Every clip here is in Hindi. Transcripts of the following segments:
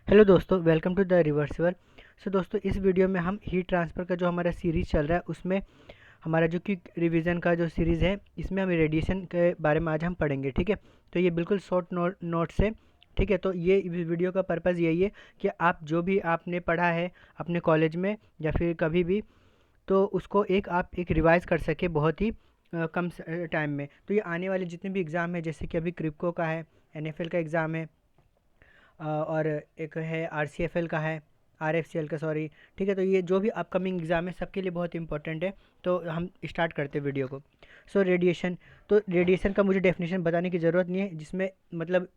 हेलो दोस्तों, वेलकम टू द रिवर्सिबल। दोस्तों, इस वीडियो में हम हीट ट्रांसफ़र का जो हमारा सीरीज़ चल रहा है उसमें हमारा जो कि रिवीजन का जो सीरीज़ है इसमें हम रेडिएशन के बारे में आज हम पढ़ेंगे। ठीक है, तो ये बिल्कुल शॉर्ट नोट्स है। ठीक है, तो ये वीडियो का पर्पज़ यही है कि आप जो भी आपने पढ़ा है अपने कॉलेज में या फिर कभी भी, तो उसको आप एक रिवाइज़ कर सके बहुत ही कम टाइम में। तो ये आने वाले जितने भी एग्ज़ाम है, जैसे कि अभी क्रिप्को का है, एनएफएल का एग्ज़ाम है, और एक है आरसीएफएल का है, आरएफसीएल का, सॉरी। ठीक है, तो ये जो भी अपकमिंग एग्ज़ाम है सबके लिए बहुत इंपॉर्टेंट है। तो हम स्टार्ट करते हैं वीडियो को। रेडिएशन, तो रेडिएशन का मुझे डेफिनेशन बताने की ज़रूरत नहीं है, जिसमें मतलब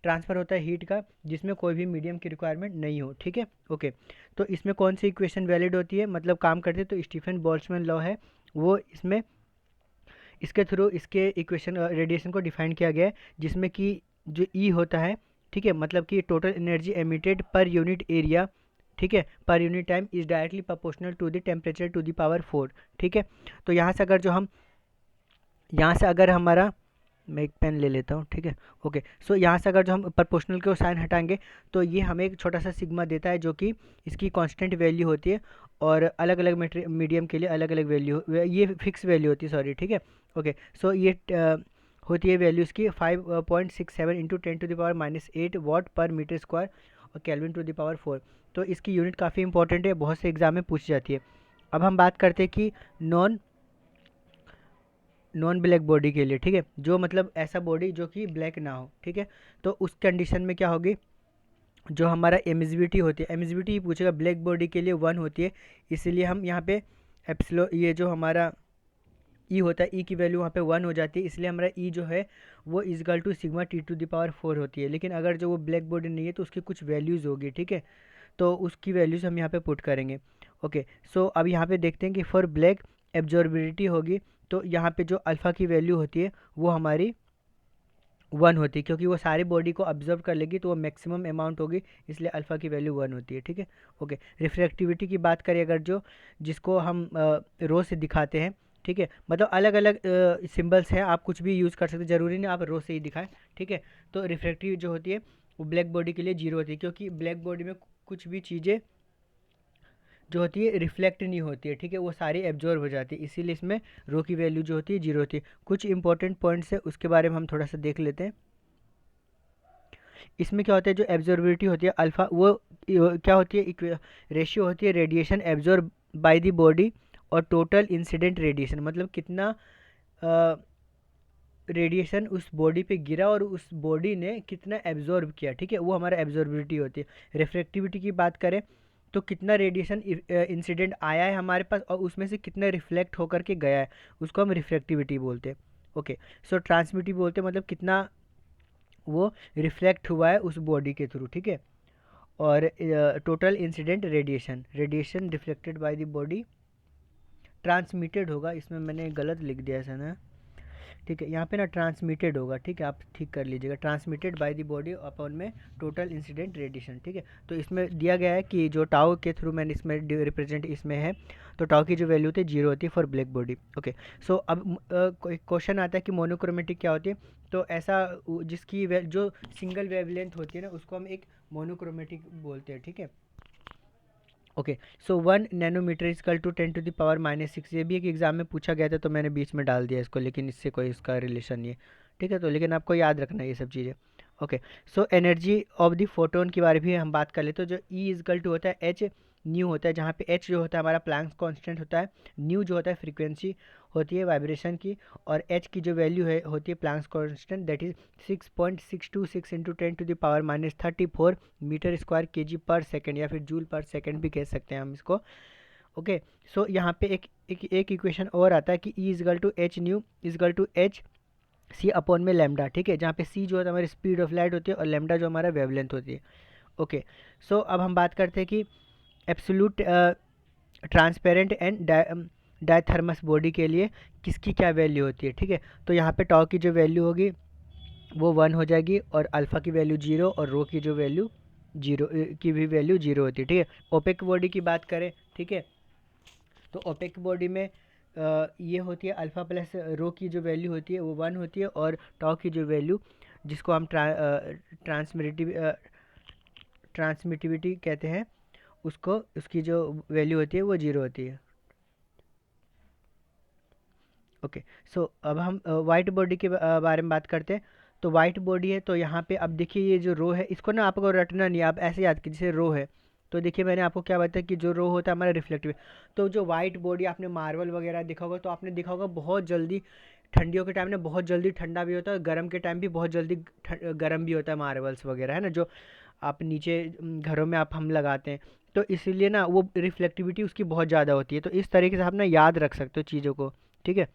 ट्रांसफ़र होता है हीट का जिसमें कोई भी मीडियम की रिक्वायरमेंट नहीं हो। ठीक है, ओके। तो इसमें कौन सी इक्वेशन वैलिड होती है, मतलब काम करते हैं, तो स्टीफन बोल्ट्जमैन लॉ है वो इसमें, इसके थ्रू इसके इक्वेशन रेडिएशन को डिफाइन किया गया है, जिसमें कि जो ई होता है, ठीक है, मतलब कि total energy emitted per unit area, ठीक है, per unit time is directly proportional to the temperature to the power 4। ठीक है, तो यहाँ से अगर हमारा, मैं एक पेन ले लेता हूँ। ठीक है, ओके। यहाँ से अगर जो हम प्रोपोर्शनल के साइन हटाएंगे तो ये हमें एक छोटा सा सिग्मा देता है, जो कि इसकी कांस्टेंट वैल्यू होती है, और अलग अलग मीडियम के लिए अलग अलग वैल्यू, ये फिक्स वैल्यू होती है, सॉरी। ठीक है, ओके। ये होती है वैल्यू इसकी 5.67 इंटू 10⁻⁻8 वाट पर मीटर स्क्वायर और केल्विन टू द पावर 4। तो इसकी यूनिट काफ़ी इंपॉर्टेंट है, बहुत से एग्जाम में पूछी जाती है। अब हम बात करते हैं कि नॉन नॉन ब्लैक बॉडी के लिए। ठीक है, जो मतलब ऐसा बॉडी जो कि ब्लैक ना हो। ठीक है, तो उस कंडीशन में क्या होगी, जो हमारा एमिजिबिलिटी होती है, एमिजिबिलिटी ही पूछेगा, ब्लैक बॉडी के लिए 1 होती है। इसीलिए हम यहाँ पे एप्सिलो, ये जो हमारा ई होता है, ई की वैल्यू वहाँ पे 1 हो जाती है, इसलिए हमारा ई जो है वो is equal to sigma T to the power 4 होती है। लेकिन अगर जो वो ब्लैक बॉडी नहीं है तो उसकी कुछ वैल्यूज़ होगी। ठीक है, तो उसकी वैल्यूज़ हम यहाँ पे पुट करेंगे। ओके, अब यहाँ पे देखते हैं कि फॉर ब्लैक एब्जॉर्बिलिटी होगी, तो यहाँ पे जो अल्फ़ा की वैल्यू होती है वो हमारी 1 होती है, क्योंकि वो सारी बॉडी को ऑब्जर्व कर लेगी, तो वो मैक्सिमम अमाउंट होगी, इसलिए अल्फ़ा की वैल्यू 1 होती है। ठीक है, ओके। रिफ्रैक्टिविटी की बात करें अगर, जो जिसको हम रो से दिखाते हैं, ठीक है, मतलब अलग अलग सिंबल्स हैं, आप कुछ भी यूज़ कर सकते हैं, ज़रूरी नहीं आप रो से ही दिखाएं। ठीक है, तो रिफ्रैक्टिव जो होती है वो ब्लैक बॉडी के लिए 0 होती है, क्योंकि ब्लैक बॉडी में कुछ भी चीज़ें जो होती है रिफ्लेक्ट नहीं होती है। ठीक है, वो सारी एब्जॉर्ब हो जाती है, इसीलिए इसमें रो की वैल्यू जो होती है 0 होती है। कुछ इंपॉर्टेंट पॉइंट्स है, उसके बारे में हम थोड़ा सा देख लेते हैं। इसमें क्या होता है, जो एब्जॉर्बिलिटी होती है अल्फ़ा, वो क्या होती है, रेशियो होती है radiation absorb by the body और टोटल इंसिडेंट रेडिएशन, मतलब कितना रेडिएशन उस बॉडी पे गिरा और उस बॉडी ने कितना एब्जॉर्ब किया। ठीक है, वो हमारा एब्जॉर्बिलिटी होती है। रिफ्लेक्टिविटी की बात करें तो कितना रेडिएशन इंसिडेंट आया है हमारे पास और उसमें से कितना रिफ्लेक्ट होकर के गया है, उसको हम रिफ्लेक्टिविटी बोलते हैं। ओके, ट्रांसमिटिव बोलते हैं, मतलब कितना वो रिफ्लेक्ट हुआ है उस बॉडी के थ्रू। ठीक है, और total incident radiation, radiation reflected by the body transmitted होगा, इसमें मैंने गलत लिख दिया ऐसा ना। ठीक है, यहाँ पे ना ट्रांसमिटेड होगा। ठीक है, आप ठीक कर लीजिएगा, transmitted by the body upon में टोटल इंसिडेंट रेडिएशन। ठीक है, तो इसमें दिया गया है कि जो टाउ के थ्रू मैंने इसमें रिप्रेजेंट इसमें है, तो टाउ की जो वैल्यू होती है 0 होती है फॉर ब्लैक बॉडी। ओके, अब क्वेश्चन आता है कि मोनोक्रोमेटिक क्या होती है, तो ऐसा जिसकी जो सिंगल वेवलेंथ होती है ना, उसको हम एक मोनोक्रोमेटिक बोलते हैं। ठीक है, ओके। 1 नैनोमीटर इजकल टू 10⁻⁻6, ये भी एक एग्जाम में पूछा गया था, तो मैंने बीच में डाल दिया इसको, लेकिन इससे कोई इसका रिलेशन नहीं है। ठीक है, तो लेकिन आपको याद रखना है ये सब चीज़ें। Okay, energy of the photon के बारे में भी हम बात कर लेते, तो जो ई इजकल टू होता है एच न्यू होता है, जहाँ पे एच जो होता है हमारा प्लैंक्स कांस्टेंट होता है, न्यू जो होता है फ्रीक्वेंसी होती है वाइब्रेशन की, और एच की जो वैल्यू है होती है Planck's constant, that is 6.626 into 10⁻34 metre square K G पर सेकेंड, या फिर जूल पर सेकेंड भी कह सकते हैं हम इसको। ओके, यहाँ पे एक इक्वेशन और आता है कि E is equal to h nu is equal to h c upon में लेमडा। ठीक है, जहाँ पे सी जो है हमारी स्पीड ऑफ लाइट होती है और लेमडा जो हमारा वेवलेंथ होती है। ओके, अब हम बात करते हैं कि एब्सोल्यूट ट्रांसपेरेंट एंड डायथर्मस बॉडी के लिए किसकी क्या वैल्यू होती है। ठीक है, तो यहाँ पे टॉ की जो वैल्यू होगी वो 1 हो जाएगी, और अल्फ़ा की वैल्यू 0, और रो की जो वैल्यू 0 की भी वैल्यू 0 होती है। ठीक है, ओपेक बॉडी की बात करें, ठीक है, तो ओपेक बॉडी में ये होती है अल्फ़ा प्लस रो की जो वैल्यू होती है वो 1 होती है, और टॉ की जो वैल्यू जिसको हम ट्रांसमिटिव ट्रांसमिटिविटी कहते हैं उसको, उसकी जो वैल्यू होती है वो 0 होती है। ओके, सो अब हम वाइट बॉडी के बारे में बात करते हैं। तो वाइट बॉडी है, तो यहाँ पे अब देखिए ये जो रो है इसको ना आपको रटना नहीं है, आप ऐसे याद कीजिए, जैसे रो है तो देखिए मैंने आपको क्या बताया कि जो रो होता है हमारा रिफ्लेक्टिव। तो जो वाइट बॉडी आपने मार्बल वगैरह देखा होगा, तो आपने देखा होगा बहुत जल्दी ठंडियों के टाइम में बहुत जल्दी ठंडा भी होता है, गर्म के टाइम भी बहुत जल्दी गर्म भी होता है मार्बल्स वगैरह, है ना, जो आप नीचे घरों में आप हम लगाते हैं। तो इसीलिए ना वो रिफ्लेक्टिविटी उसकी बहुत ज़्यादा होती है। तो इस तरीके से आप ना याद रख सकते हो चीज़ों को, ठीक है।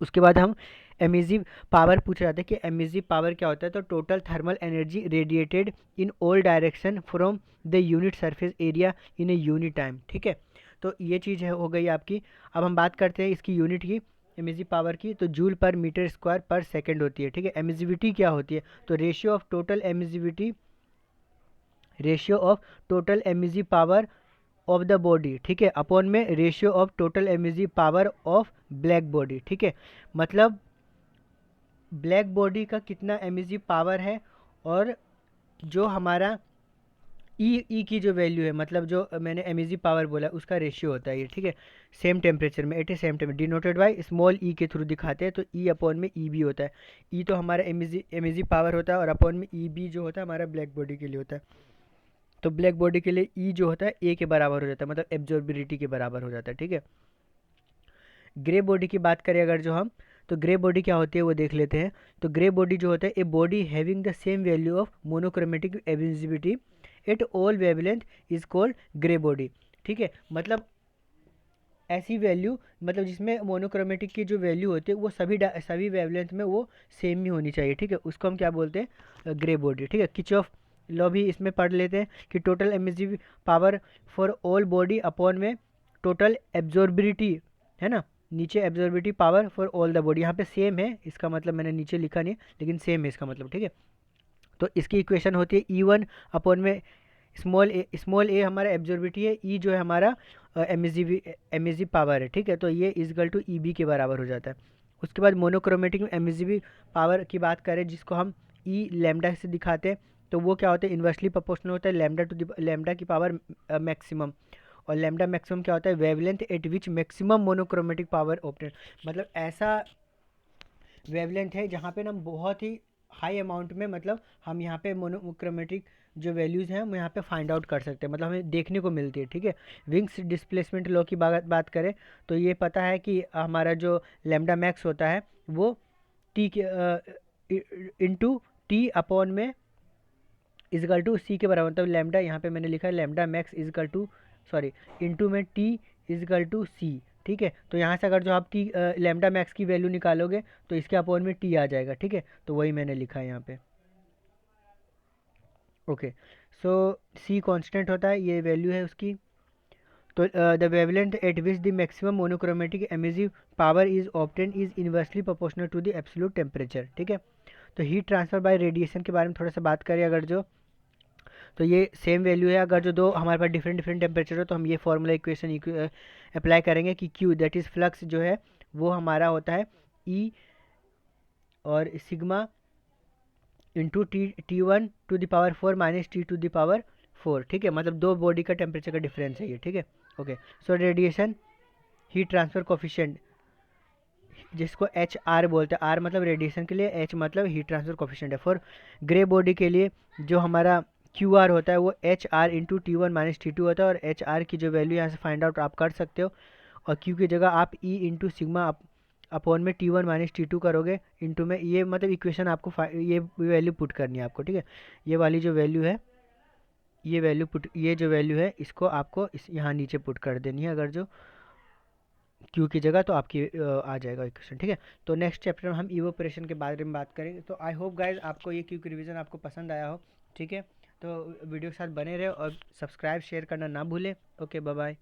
उसके बाद हम एमिसिव पावर पूछ रहे थे कि एमिसिव पावर क्या होता है। तो total thermal energy radiated in all direction from the unit surface area in a unit time, ठीक है। तो ये चीज़ है हो गई आपकी। अब हम बात करते हैं इसकी यूनिट की, एमिसिव पावर की। तो जूल पर मीटर स्क्वायर पर सेकेंड होती है, ठीक है। एमिसिविटी क्या होती है, तो ratio of total emissivity, ratio of total emissive power of the body, ठीक है, अपॉन में ratio of total emissive power of black body, ठीक है। मतलब ब्लैक बॉडी का कितना एमिसिव पावर है और जो हमारा ई की जो वैल्यू है, मतलब जो मैंने एमिसिव पावर बोला उसका रेशियो होता है ये, ठीक है। सेम टेम्परेचर में, at a same temperature, denoted by small E के थ्रू दिखाते हैं। तो ई अपॉन में ई भी होता है। ई तो हमारा एमिसिव पावर होता है और अपॉन में ई बी जो होता है हमारा ब्लैक बॉडी के लिए होता है। तो ब्लैक बॉडी के लिए ई जो होता है ए के बराबर हो जाता है, मतलब एब्जॉर्बिलिटी के बराबर हो जाता है, ठीक है। ग्रे बॉडी की बात करें अगर जो हम, तो ग्रे बॉडी क्या होती है वो देख लेते हैं। तो ग्रे बॉडी जो होता है, a body having the same value of monochromatic emissivity at all wavelength is called grey body, ठीक है। मतलब ऐसी वैल्यू, मतलब जिसमें मोनोक्रोमेटिक की जो वैल्यू होती है वो सभी वेवलेंथ में वो सेम ही होनी चाहिए, ठीक है। उसको हम क्या बोलते हैं, ग्रे बॉडी, ठीक है। किरचॉफ लॉ भी इसमें पढ़ लेते हैं कि total emissive power for all body upon में टोटल एब्जॉर्बिलिटी, है ना, नीचे absorbability power for all the body, यहाँ पे सेम है, इसका मतलब मैंने नीचे लिखा नहीं लेकिन सेम है इसका मतलब, ठीक है। तो इसकी इक्वेशन होती है E1 अपॉन में स्मॉल ए हमारा एब्जॉर्बिलिटी है, ई जो है हमारा एमिसिव पावर है, ठीक है। तो ये इजगल टू ई बी के बराबर हो जाता है। उसके बाद मोनोक्रोमेटिक एमिसिव पावर की बात करें जिसको हम ई लैम्डा से दिखाते हैं, तो वो क्या होता है, इन्वर्सली प्रोपोर्शनल होता है लैम्डा की पावर मैक्सिमम। और लैम्डा मैक्सिमम क्या होता है, wavelength at which maximum monochromatic power obtain, मतलब ऐसा वेवलेंथ है जहाँ पे ना बहुत ही हाई अमाउंट में, मतलब हम यहाँ पे मोनोक्रोमेटिक जो वैल्यूज़ हैं हम यहाँ पे फाइंड आउट कर सकते हैं, मतलब हमें देखने को मिलती है, ठीक है। विंग्स डिस्प्लेसमेंट लॉ की बात करें तो ये पता है कि हमारा जो लैम्डा मैक्स होता है वो टी के इंटू टी अपॉन में इजकल टू सी के बराबर, मतलब लैम्डा यहाँ पे मैंने लिखा है lambda max is equal to, sorry, into में टी इजकल टू सी, ठीक है। तो यहाँ से अगर जो आप टी लैम्डा मैक्स की वैल्यू निकालोगे तो इसके अपॉन में टी आ जाएगा, ठीक है। तो वही मैंने लिखा है यहाँ पे। ओके, सो सी कांस्टेंट होता है, ये वैल्यू है उसकी। तो the wavelength at which the maximum monochromatic emissive power is obtain is inversely proportional to the absolute temperature, ठीक है। तो हीट ट्रांसफर बाय रेडिएशन के बारे में थोड़ा सा बात करें अगर जो, तो ये सेम वैल्यू है। अगर जो दो हमारे पास डिफरेंट डिफरेंट टेम्परेचर हो तो हम ये फॉर्मूला इक्वेशन अप्लाई करेंगे कि क्यू दैट इज़ फ्लक्स जो है वो हमारा होता है ई और sigma into T1 to the power 4 minus T to the power 4, ठीक है। मतलब दो बॉडी का टेम्परेचर का डिफरेंस है ये, ठीक है। ओके, सो रेडिएशन हीट ट्रांसफर कोफिशिएंट जिसको एच आर बोलते हैं, आर मतलब रेडिएशन के लिए, एच मतलब हीट ट्रांसफर कोफिशिएंट है। फॉर ग्रे बॉडी के लिए जो हमारा क्यू आर होता है वो H R into T1 minus T2 होता है, और एच आर की जो वैल्यू यहाँ से फाइंड आउट आप कर सकते हो। और क्यू की जगह आप ई इंटू सिग्मा अपॉन में T1 माइनस T2 करोगे इंटू में, ये मतलब इक्वेशन आपको ये वैल्यू पुट करनी है आपको, ठीक है। ये वाली जो वैल्यू है, ये जो वैल्यू है इसको आपको इस यहाँ नीचे पुट कर देनी है अगर जो क्यू की जगह, तो आपकी आ जाएगा इक्वेशन, ठीक है। तो नेक्स्ट चैप्टर में हम इवोपरेशन के बारे में बात करेंगे। तो आई होप गाइज आपको ये क्यू की रिवीजन आपको पसंद आया हो, ठीक है। तो वीडियो के साथ बने रहे और सब्सक्राइब शेयर करना ना भूलें। Okay, bye bye.